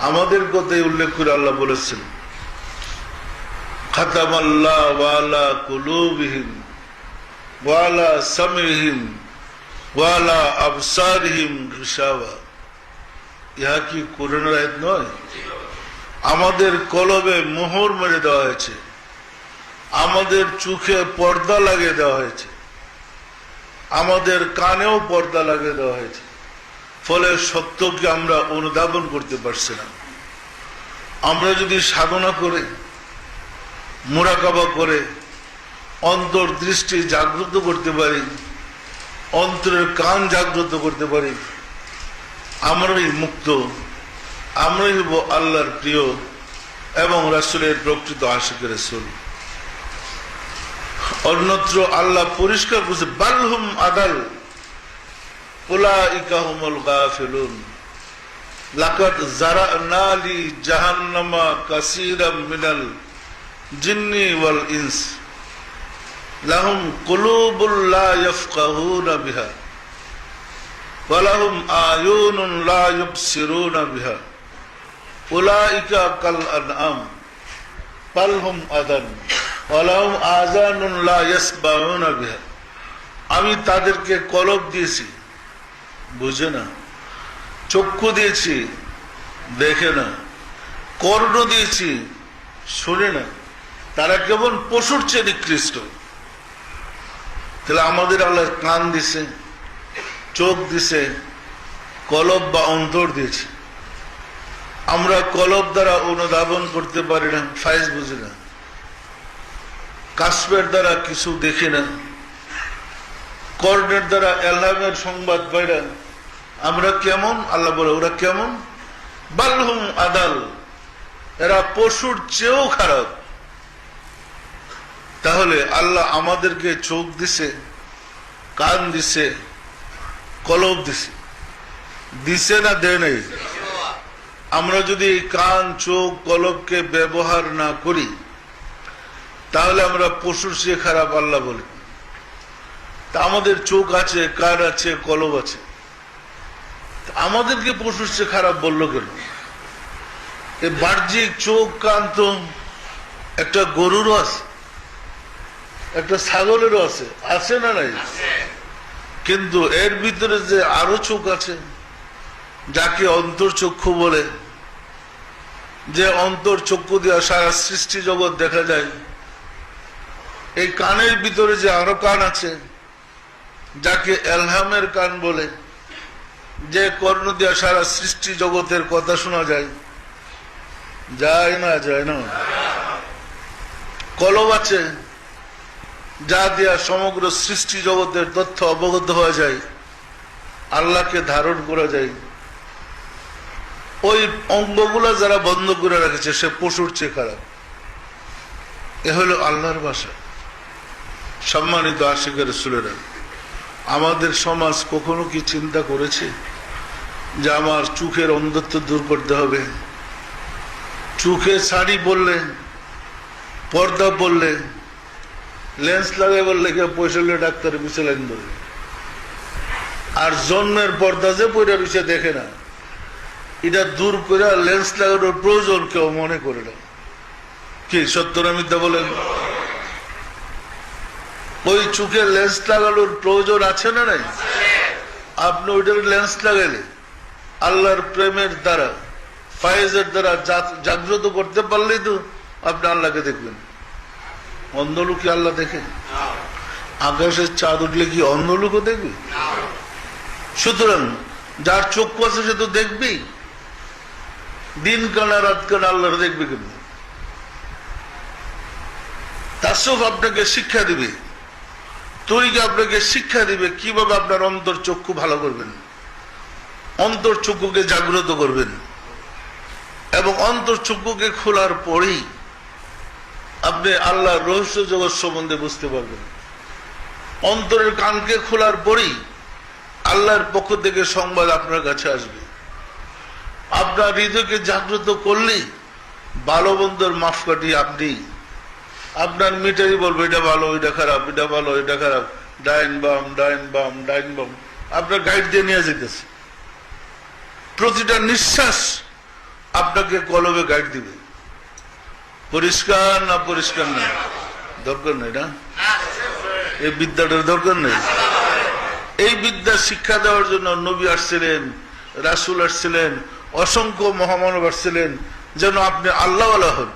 আমাদের কথাই উল্লেখ করে আল্লাহ বলেছেন, খাতামাল্লাহু আলা কুলুবিহিম ওয়া আলা সামিহিম ওয়া আলা আবসারিহিম গিশাওয়া। ইহা কি কোরআনের আয়াত নয়? আমাদের কলবে মোহর মেরে দেওয়া হয়েছে, আমাদের চোখে পর্দা লাগিয়ে দেওয়া হয়েছে, আমাদের কানেও পর্দা লাগিয়ে দেওয়া হয়েছে। ফলে সত্যকে আমরা অনুধাবন করতে পারছি না। আমরা যদি সাধনা করে, মুরাকাবা করে অন্তর্দৃষ্টি জাগ্রত করতে পারি, অন্তরের কান জাগ্রত করতে পারি, আমরাই মুক্ত, আমরাই হব আল্লাহর প্রিয় এবং রাসূলের প্রকৃত আশিক রাসূল। অন্যত্র আল্লাহ পরিষ্কার করছে, বালহুম আদাল উলাইকা হুমুল গাফিলুন লাকাদ যারানা লি জাহান্নামা কাসীরাম মিনাল জিন্নি ওয়াল ইনস লাহুম কুলুবুল লা ইয়াফকাহুনা বিহা ওয়া লাহুম আয়ুনুন লা ইউবসিরুনা বিহা উলাইকা কাল আনআম বাল হুম আদাল ওয়া লাহুম আযানুন লা ইয়াসমাউনা বিহা। আমি তাদেরকে কলব দিয়েছি, বুঝে না, চক্ষু দিয়েছি, দেখে না, কর্ণ দিয়েছি, শোনে না, তারা কেবল পশুর চেয়ে নিকৃষ্ট। তাহলে আমাদের আল্লাহ কান দিছে, চোখ দিছে, কলব বা অন্তর দিয়েছে। আমরা কলব দ্বারা অনুধাবন করতে পারি না, ফাইজ বুঝি না, কাশফের দ্বারা কিছু দেখি না, কর্ণের দ্বারা এলহামের সংবাদ পাই না। আমরা কেমন? আল্লাহ বলে ওরা কেমন? বালহুম আদাল, এরা পশুর চেয়েও খারাপ। তাহলে আল্লাহ আমাদেরকে চোখ দিছে, কান দিছে, কলব দিছে, দিছে না দেয় নাই? আমরা যদি কান, চোখ, কলবকে ব্যবহার না করি তাহলে আমরা পশুর চেয়ে খারাপ আল্লাহ বলি। তা আমাদের চোখ আছে, কান আছে, কলব আছে, আমাদেরকে পশুর চেয়ে খারাপ বললো কেন? এই বাহ্যিক চোখ, কান তো একটা গরুরও আছে, একটা ছাগলেরও আছে, আছে না নাই? কিন্তু এর ভিতরে যে আরো চোখ আছে, যাকে অন্তর্চক্ষু বলে, যে অন্তর্চক্ষু দিয়ে সারা সৃষ্টি জগৎ দেখা যায়। এই কানের ভিতরে যে আরো কান আছে, যাকে এলহামের কান বলে, যে কর্ণ দিয়ে সারা সৃষ্টি জগতের কথা শোনা যায়। যায় না? যায় না? কলব আছে, যা দিয়া সমগ্র সৃষ্টি জগতের তথ্য অবগত হওয়া যায়, আল্লাহকে ধারণ করা যায়। ওই অঙ্গগুলা যারা বন্ধ করে রেখেছে সে পশুর চেয়ে খারাপ। এ হলো আল্লাহর ভাষা। সম্মানিত আশিক রাসূলেরা, আমাদের সমাজ কখনো কি চিন্তা করেছে যে আমার চোখের অন্ধত্ব দূর করতে হবে? চোখে শাড়ি বললে, পর্দা বললে, লেন্স লাগাই বললে কেউ পয়সা নিয়ে ডাক্তারের পিছিয়ে লাইন ধরে, আর জন্মের পর্দা যে পয়সা পিছিয়ে দেখে না, এটা দূর করে লেন্স লাগানোর প্রয়োজন কেউ মনে করে না। কি সত্য না মিথ্যা বলেন? ওই চোখে লেন্স লাগানোর প্রয়োজন আছে না নাই? আপনি ওইটার লেন্স লাগাইলে আল্লাহর প্রেমের দ্বারা, ফায়েজের দ্বারা জাগ্রত করতে পারলেই তো আপনি আল্লাহকে দেখবেন। অন্ধ লোক কি আল্লাহ দেখে? আকাশের চাঁদ উঠলে কি অন্ধ লোকও দেখবে? সুতরাং যার চক্ষু আছে সে তো দেখবেই। দিন কানা রাত কানা আল্লাহ দেখবে কেন? তাসওয়ুফ আপনাকে শিক্ষা দিবে, তরিকা আপনাকে শিক্ষা দিবে কিভাবে আপনার অন্তর চক্ষু ভালো করবেন, অন্তর চক্ষুকে জাগ্রত করবেন। এবং অন্তর চক্ষুকে খোলার পরেই আপনি আল্লাহর রহস্য জগৎ সম্বন্ধে বুঝতে পারবেন। অন্তরের কানকে খোলার পরেই আল্লাহর পক্ষ থেকে সংবাদ আপনার কাছে আসবে। আপনার হৃদয়কে জাগ্রত করলেই ভালো মন্দের মাফ কাটিয়ে আপনি আপনার মিটারই বলবে এটা ভালো, এটা খারাপ, এটা ভালো, এটা খারাপ, ডাইন বাম, ডাইন বাম, ডাইন বাম, আপনার গাইড দিয়ে নিয়ে যেতেছে। প্রতিটা নিঃশ্বাস আপনাকে কলবে গাইড দিবে। পরিষ্কার না পরিষ্কার না? দরকার নেই না? এই বিদ্যাটার দরকার নেই। এই বিদ্যা শিক্ষা দেওয়ার জন্য নবী আসছিলেন, রাসূল আসছিলেন, অসংখ্য মহামানব আসছিলেন, যেন আপনি আল্লাহওয়ালা হন।